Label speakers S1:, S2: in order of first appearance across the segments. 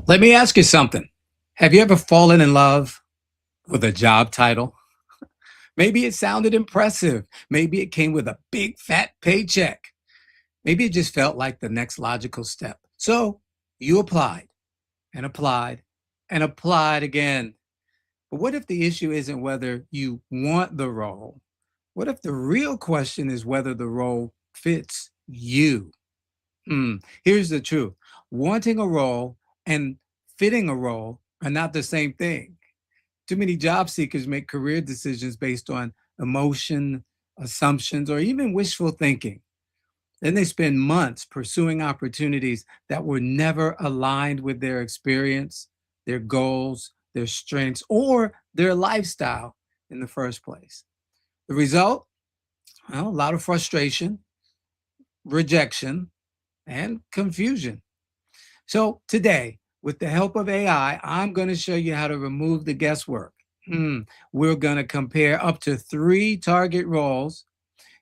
S1: Let me ask you something. Have you ever fallen in love with a job title? Maybe it sounded impressive. Maybe it came with a big fat paycheck. Maybe it just felt like the next logical step. So you applied and applied and applied again. But what if the issue isn't whether you want the role? What if the real question is whether the role fits you? Here's the truth: wanting a role and fitting a role are not the same thing. Too many job seekers make career decisions based on emotion, assumptions, or even wishful thinking. Then they spend months pursuing opportunities that were never aligned with their experience, their goals, their strengths, or their lifestyle in the first place. The result? Well, a lot of frustration, rejection, and confusion. So today, with the help of AI, I'm going to show you how to remove the guesswork. We're going to compare up to 3 target roles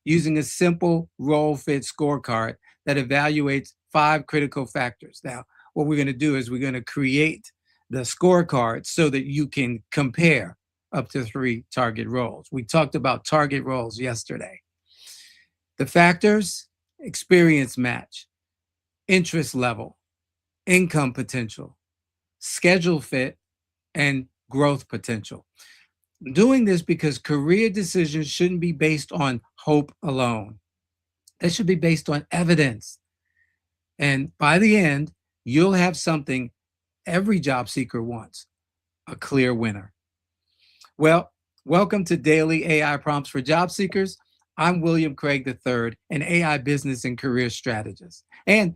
S1: using a simple role fit scorecard that evaluates 5 critical factors. Now, what we're going to do is we're going to create the scorecard so that you can compare up to 3 target roles. We talked about target roles yesterday. The factors: experience match, interest level, income potential, schedule fit, and growth potential. I'm doing this because career decisions shouldn't be based on hope alone. They should be based on evidence. And by the end, you'll have something every job seeker wants: a clear winner. Well, welcome to Daily AI Prompts for Job Seekers. I'm William Craig III, an AI business and career strategist. And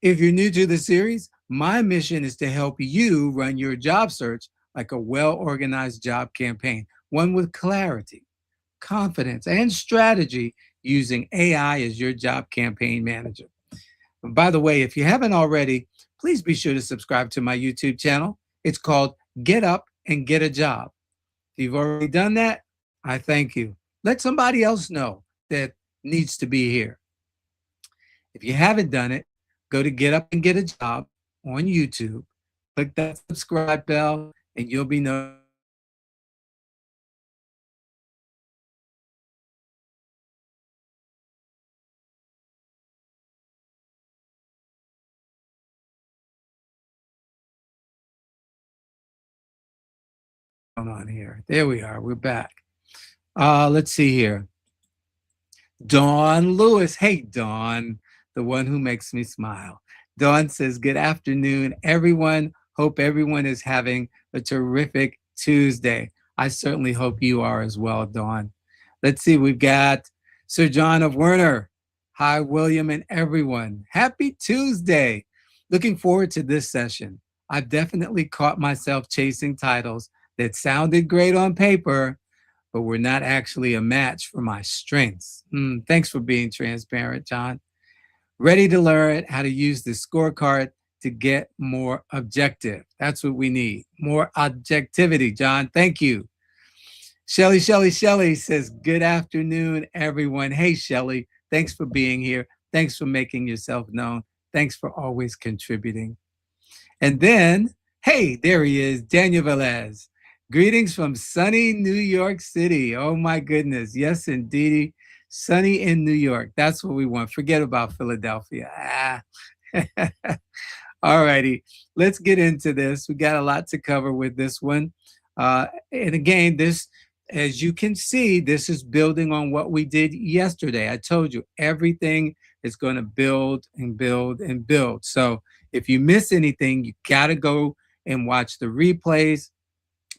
S1: if you're new to the series, my mission is to help you run your job search like a well-organized job campaign, one with clarity, confidence, and strategy, using AI as your job campaign manager. And by the way, if you haven't already, please be sure to subscribe to my YouTube channel. It's called Get Up and Get a Job. If you've already done that, I thank you. Let somebody else know that needs to be here. If you haven't done it, go to Get Up and Get a Job on YouTube, click that subscribe bell, and you'll be notified. On here. There we are. We're back. Let's see here. Dawn Lewis. Hey, Dawn, the one who makes me smile. Dawn says, good afternoon, everyone. Hope everyone is having a terrific Tuesday. I certainly hope you are as well, Dawn. Let's see. We've got Sir John of Werner. Hi, William and everyone. Happy Tuesday. Looking forward to this session. I've definitely caught myself chasing titles that sounded great on paper, but were not actually a match for my strengths. Thanks for being transparent, John. Ready to learn how to use the scorecard to get more objective. That's what we need. More objectivity, John. Thank you. Shelly says, good afternoon, everyone. Hey, Shelly, thanks for being here. Thanks for making yourself known. Thanks for always contributing. And then, hey, there he is, Daniel Velez. Greetings from sunny New York City. Oh my goodness. Yes, indeed. Sunny in New York. That's what we want. Forget about Philadelphia. All righty. Let's get into this. We got a lot to cover with this one. And again, this, as you can see, this is building on what we did yesterday. I told you everything is going to build and build and build. So if you miss anything, you got to go and watch the replays,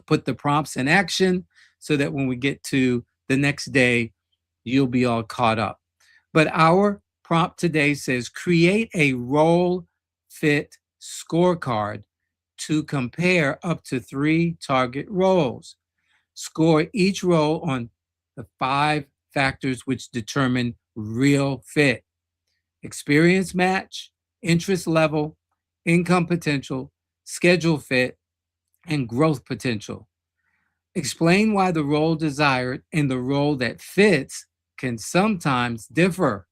S1: put the prompts in action so that when we get to the next day, you'll be all caught up. But our prompt today says, create a role fit scorecard to compare up to 3 target roles. Score each role on the 5 factors which determine real fit: experience match, interest level, income potential, schedule fit, and growth potential. Explain why the role desired and the role that fits can sometimes differ.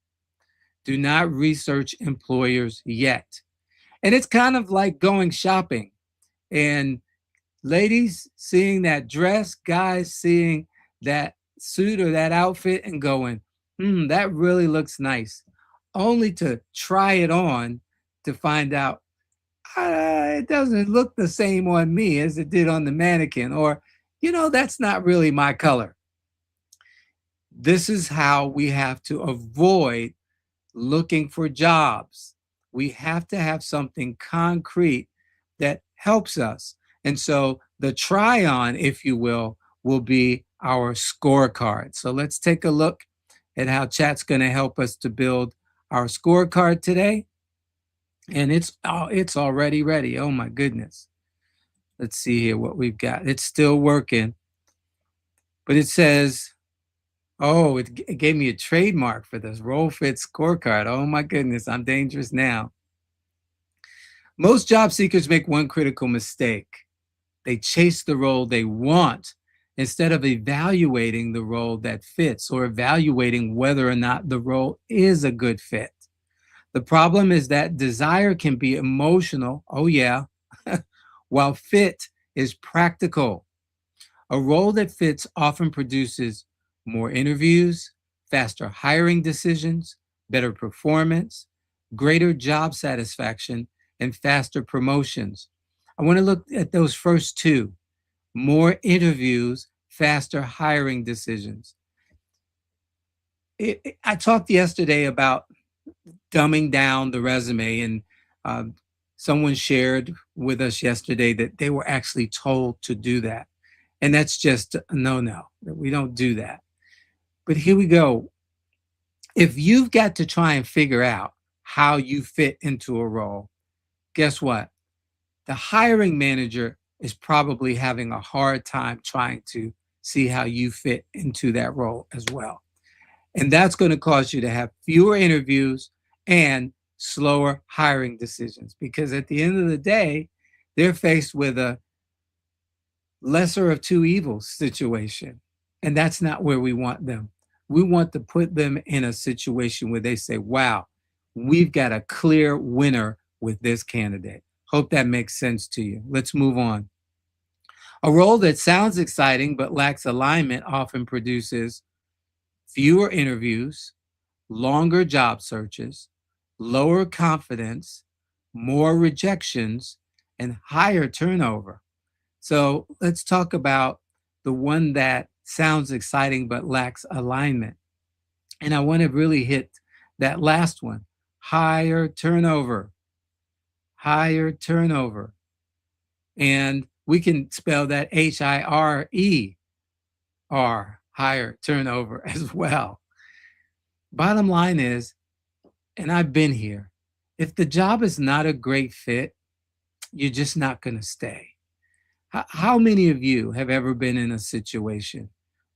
S1: Do not research employers yet. And it's kind of like going shopping and ladies seeing that dress, guys seeing that suit or that outfit and going, that really looks nice. Only to try it on to find out it doesn't look the same on me as it did on the mannequin, or, that's not really my color. This is how we have to avoid looking for jobs. We have to have something concrete that helps us. And so the try on, if you will be our scorecard. So let's take a look at how chat's going to help us to build our scorecard today. And it's already ready. Oh my goodness. Let's see here what we've got. It's still working, but it says, oh, it gave me a trademark for this role fit scorecard. Oh my goodness, I'm dangerous now. Most job seekers make one critical mistake. They chase the role they want instead of evaluating the role that fits or evaluating whether or not the role is a good fit. The problem is that desire can be emotional, oh yeah, while fit is practical. A role that fits often produces more interviews, faster hiring decisions, better performance, greater job satisfaction, and faster promotions. I want to look at those first two: more interviews, faster hiring decisions. I talked yesterday about dumbing down the resume, and um, someone shared with us yesterday that they were actually told to do that. And that's just a no. We don't do that. But here we go. If you've got to try and figure out how you fit into a role, guess what? The hiring manager is probably having a hard time trying to see how you fit into that role as well. And that's going to cause you to have fewer interviews and slower hiring decisions, because at the end of the day, they're faced with a lesser of two evils situation. And that's not where we want them. We want to put them in a situation where they say, wow, we've got a clear winner with this candidate. Hope that makes sense to you. Let's move on. A role that sounds exciting but lacks alignment often produces fewer interviews, longer job searches, lower confidence, more rejections, and higher turnover. So let's talk about the one that sounds exciting but lacks alignment. And I want to really hit that last one: higher turnover. Higher turnover. And we can spell that HIRER, higher turnover as well. Bottom line is, and I've been here, if the job is not a great fit, you're just not going to stay. How many of you have ever been in a situation,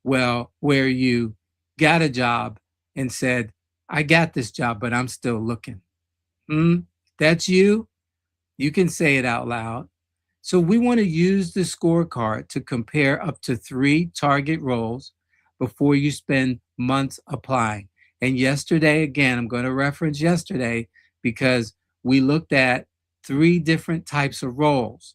S1: well, where you got a job and said, I got this job, but I'm still looking? That's you? You can say it out loud. So we want to use the scorecard to compare up to 3 target roles before you spend months applying. And yesterday, again, I'm going to reference yesterday because we looked at 3 different types of roles.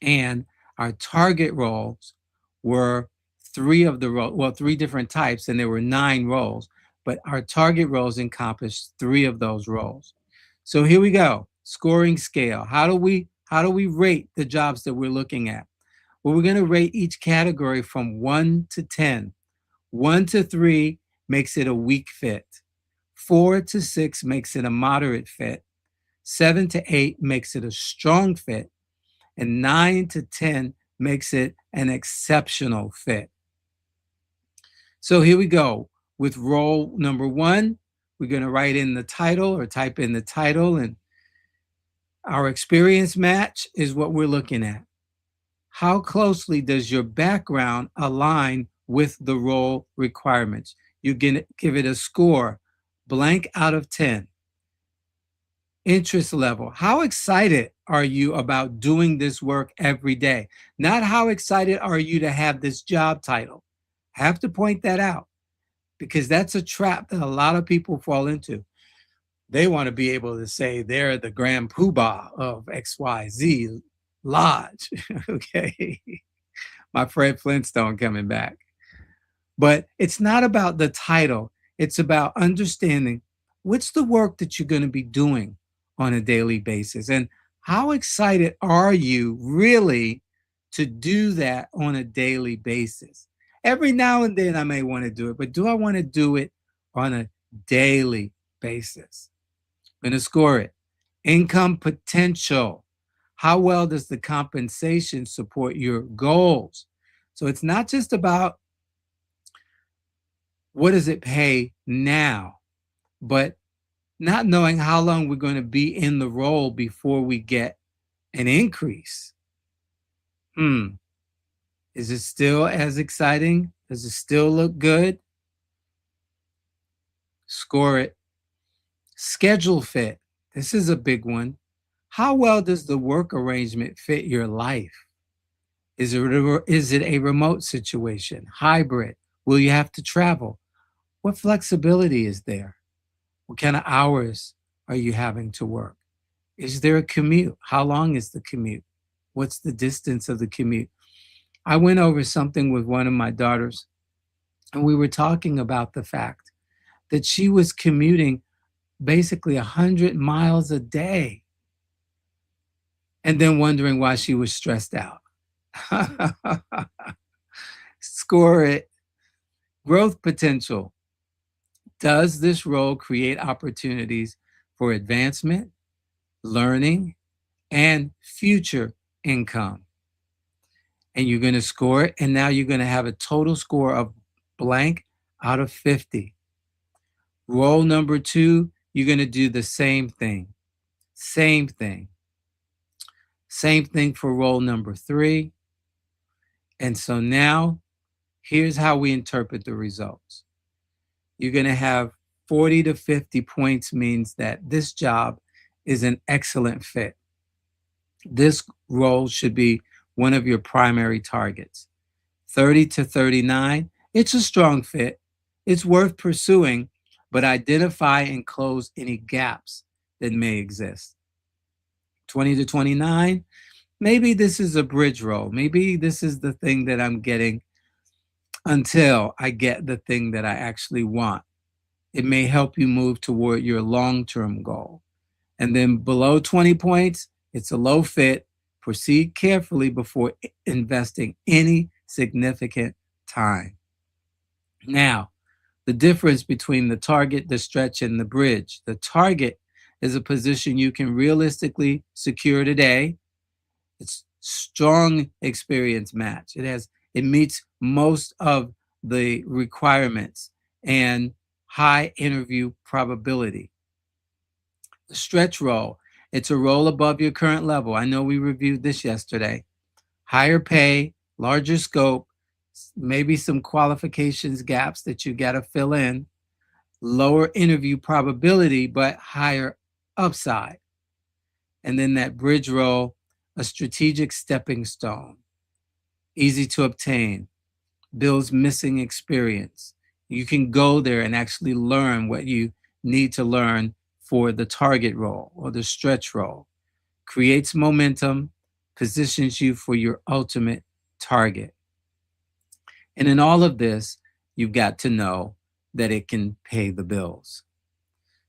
S1: And our target roles were 3 of the roles, well, 3 different types, and there were 9 roles, but our target roles encompassed 3 of those roles. So here we go. Scoring scale. How do we rate the jobs that we're looking at? Well, we're going to rate each category from 1 to 10. 1 to 3 makes it a weak fit. 4 to 6 makes it a moderate fit. 7 to 8 makes it a strong fit. And 9 to 10 makes it an exceptional fit. So here we go. With role number 1, we're going to write in the title or type in the title, and our experience match is what we're looking at. How closely does your background align with the role requirements? You can give it a score, blank out of 10. Interest level. How excited are you about doing this work every day? Not how excited are you to have this job title. I have to point that out because that's a trap that a lot of people fall into. They want to be able to say they're the grand poobah of XYZ Lodge. Okay. My Fred Flintstone coming back. But it's not about the title, it's about understanding what's the work that you're going to be doing on a daily basis. And how excited are you really to do that on a daily basis? Every now and then I may want to do it, but do I want to do it on a daily basis? I'm going to score it. Income potential. How well does the compensation support your goals? So it's not just about what does it pay now, but not knowing how long we're going to be in the role before we get an increase. Is it still as exciting? Does it still look good? Score it. Schedule fit. This is a big one. How well does the work arrangement fit your life? Is it a remote situation? Hybrid? Will you have to travel? What flexibility is there? What kind of hours are you having to work? Is there a commute? How long is the commute? What's the distance of the commute? I went over something with one of my daughters, and we were talking about the fact that she was commuting basically 100 miles a day and then wondering why she was stressed out. Score it. Growth potential. Does this role create opportunities for advancement, learning, and future income? And you're going to score it. And now you're going to have a total score of blank out of 50. Role number 2, you're going to do the same thing. Same thing. Same thing for role number 3. And so now, here's how we interpret the results. You're going to have 40 to 50 points means that this job is an excellent fit. This role should be one of your primary targets. 30 to 39, it's a strong fit. It's worth pursuing, but identify and close any gaps that may exist. 20 to 29, maybe this is a bridge role. Maybe this is the thing that I'm getting until I get the thing that I actually want. It may help you move toward your long-term goal. And then below 20 points, it's a low fit. Proceed carefully before investing any significant time. Now, the difference between the target, the stretch, and the bridge. The target is a position you can realistically secure today. It's strong experience match. It meets most of the requirements and high interview probability. The stretch role, it's a role above your current level. I know we reviewed this yesterday. Higher pay, larger scope, maybe some qualifications gaps that you got to fill in, lower interview probability, but higher upside. And then that bridge role, a strategic stepping stone, easy to obtain, builds missing experience. You can go there and actually learn what you need to learn for the target role or the stretch role. Creates momentum, positions you for your ultimate target. And in all of this, you've got to know that it can pay the bills.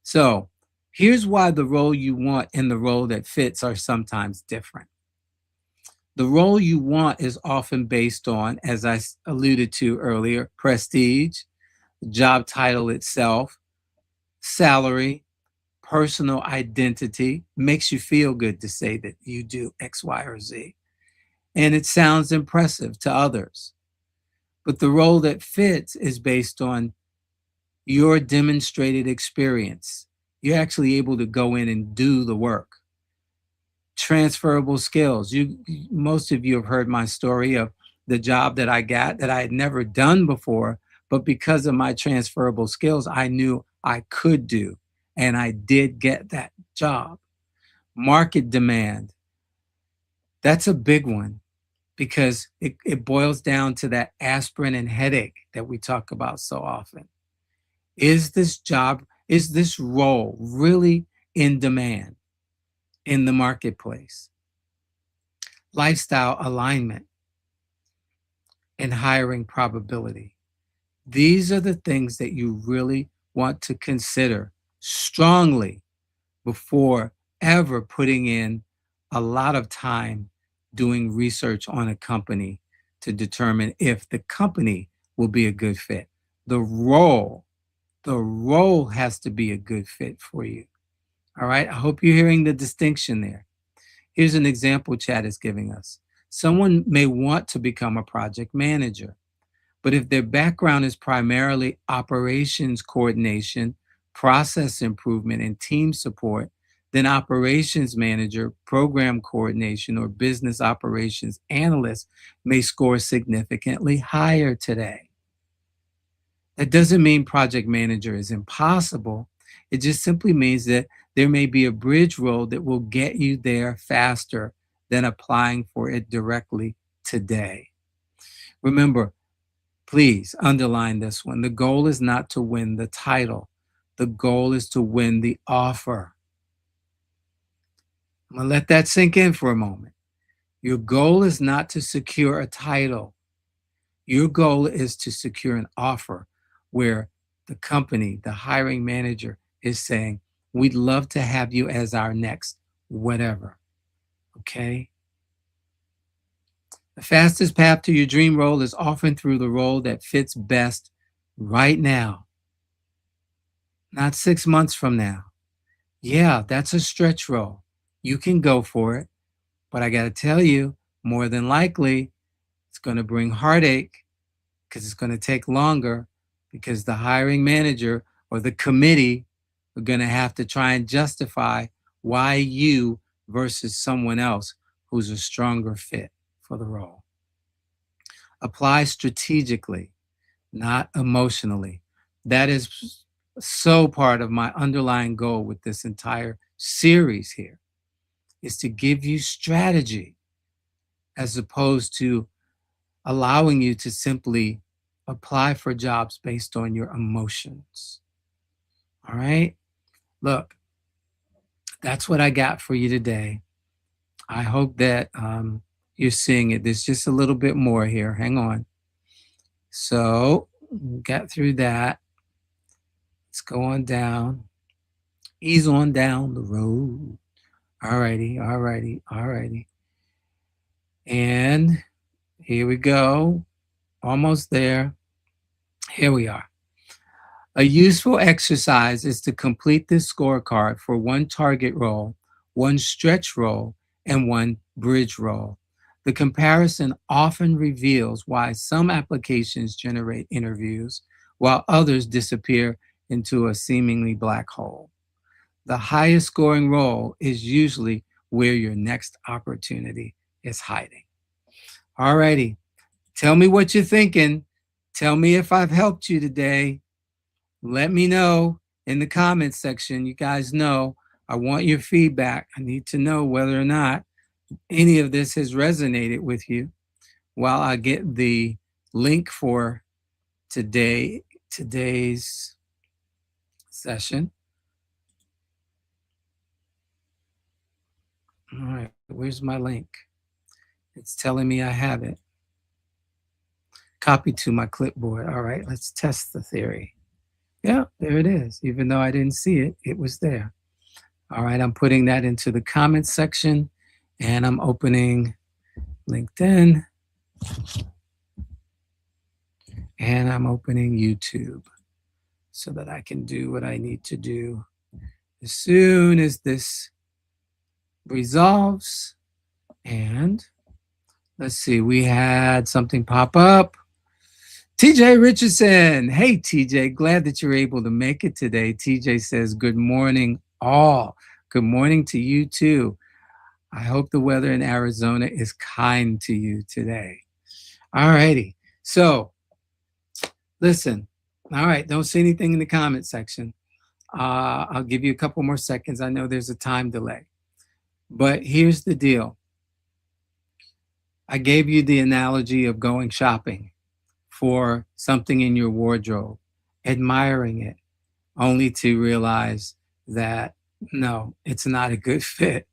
S1: So here's why the role you want and the role that fits are sometimes different. The role you want is often based on, as I alluded to earlier, prestige, job title itself, salary, personal identity. Makes you feel good to say that you do X, Y, or Z. And it sounds impressive to others. But the role that fits is based on your demonstrated experience. You're actually able to go in and do the work. Transferable skills. Most of you have heard my story of the job that I got that I had never done before, but because of my transferable skills, I knew I could do, and I did get that job. Market demand. That's a big one because it boils down to that aspirin and headache that we talk about so often. Is this job, Is this role really in demand in the marketplace? Lifestyle alignment and hiring probability. These are the things that you really want to consider strongly before ever putting in a lot of time doing research on a company to determine if the company will be a good fit. The role, the role has to be a good fit for you. All right. I hope you're hearing the distinction there. Here's an example Chad is giving us. Someone may want to become a project manager, but if their background is primarily operations coordination, process improvement, and team support, then operations manager, program coordination, or business operations analyst may score significantly higher today. That doesn't mean project manager is impossible. It just simply means that there may be a bridge role that will get you there faster than applying for it directly today. Remember, please underline this one. The goal is not to win the title. The goal is to win the offer. I'm going to let that sink in for a moment. Your goal is not to secure a title. Your goal is to secure an offer where the company, the hiring manager is saying, we'd love to have you as our next whatever. Okay? The fastest path to your dream role is often through the role that fits best right now, not 6 months from now. Yeah, that's a stretch role. You can go for it, but I got to tell you, more than likely, it's going to bring heartache because it's going to take longer because the hiring manager or the committee are going to have to try and justify why you versus someone else who's a stronger fit for the role. Apply strategically, not emotionally. That is so part of my underlying goal with this entire series here is to give you strategy as opposed to allowing you to simply apply for jobs based on your emotions. All right? Look, that's what I got for you today. I hope that you're seeing it. There's just a little bit more here. Hang on. So, got through that. Let's go on down. Ease on down the road. All righty. And here we go. Almost there. Here we are. A useful exercise is to complete this scorecard for one target role, one stretch role, and one bridge role. The comparison often reveals why some applications generate interviews while others disappear into a seemingly black hole. The highest scoring role is usually where your next opportunity is hiding. All righty. Tell me what you're thinking. Tell me if I've helped you today. Let me know in the comments section. You guys know I want your feedback. I need to know whether or not any of this has resonated with you. While I get the link for today's session. All right, where's my link? It's telling me I have it. Copy to my clipboard. All right, let's test the theory. Yeah, there it is. Even though I didn't see it, it was there. All right, I'm putting that into the comments section and I'm opening LinkedIn and I'm opening YouTube so that I can do what I need to do as soon as this resolves. And let's see, we had something pop up. TJ Richardson. Hey, TJ, glad that you're able to make it today. TJ says, good morning, all. Good morning to you, too. I hope the weather in Arizona is kind to you today. All righty. So, listen. All right, don't see anything in the comment section. I'll give you a couple more seconds. I know there's a time delay. But here's the deal. I gave you the analogy of going shopping for something in your wardrobe, admiring it, only to realize that no, it's not a good fit.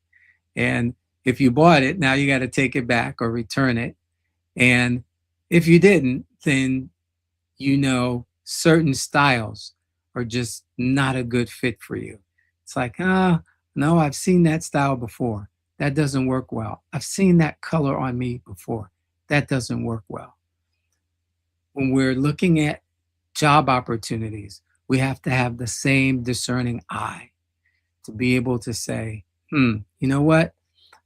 S1: And if you bought it, now you got to take it back or return it. And if you didn't, then certain styles are just not a good fit for you. It's like, no, I've seen that style before. That doesn't work well. I've seen that color on me before. That doesn't work well. When we're looking at job opportunities, we have to have the same discerning eye to be able to say, you know what?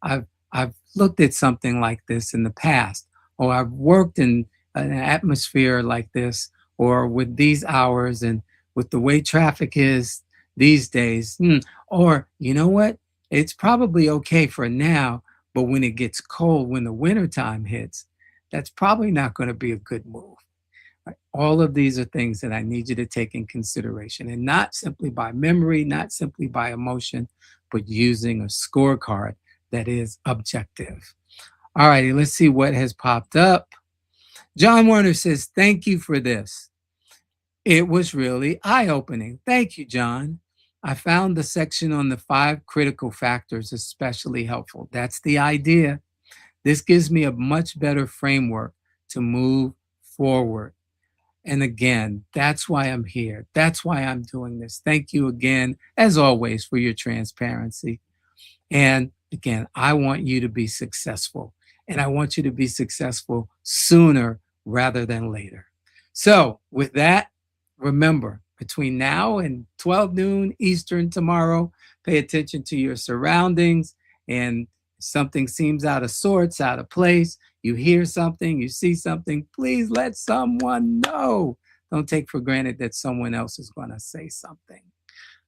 S1: I've looked at something like this in the past, or I've worked in an atmosphere like this, or with these hours and with the way traffic is these days. Or you know what? It's probably okay for now, but when it gets cold, when the winter time hits, that's probably not going to be a good move. Right? All of these are things that I need you to take in consideration, and not simply by memory, not simply by emotion, but using a scorecard that is objective. All righty, let's see what has popped up. John Werner says, thank you for this. It was really eye-opening. Thank you, John. I found the section on the 5 critical factors especially helpful. That's the idea. This gives me a much better framework to move forward. And again, that's why I'm here. That's why I'm doing this. Thank you again, as always, for your transparency. And again, I want you to be successful. And I want you to be successful sooner rather than later. So with that, remember, between now and 12 noon Eastern tomorrow, pay attention to your surroundings. And if something seems out of sorts, out of place, you hear something, you see something, please let someone know. Don't take for granted that someone else is going to say something.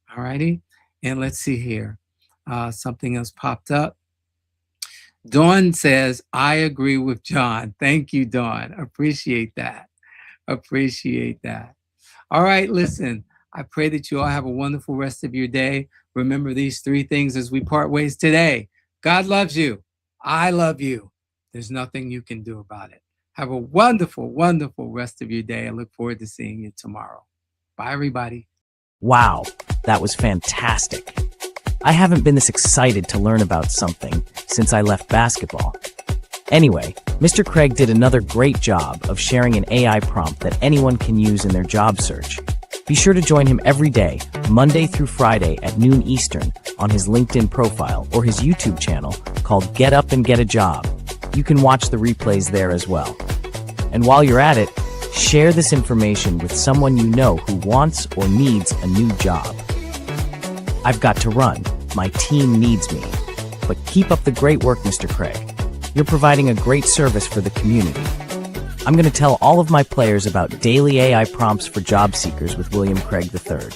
S1: All righty. And let's see here. Something else popped up. Dawn says, I agree with John. Thank you, Dawn. Appreciate that. Appreciate that. All right, listen, I pray that you all have a wonderful rest of your day. Remember these 3 things as we part ways today. God loves you. I love you. There's nothing you can do about it. Have a wonderful, wonderful rest of your day. I look forward to seeing you tomorrow. Bye, everybody.
S2: Wow, that was fantastic. I haven't been this excited to learn about something since I left basketball. Anyway, Mr. Craig did another great job of sharing an AI prompt that anyone can use in their job search. Be sure to join him every day, Monday through Friday at noon Eastern, on his LinkedIn profile or his YouTube channel called Get Up and Get a Job. You can watch the replays there as well. And while you're at it, share this information with someone you know who wants or needs a new job. I've got to run. My team needs me. But keep up the great work, Mr. Craig. You're providing a great service for the community. I'm going to tell all of my players about daily AI prompts for job seekers with William Craig III.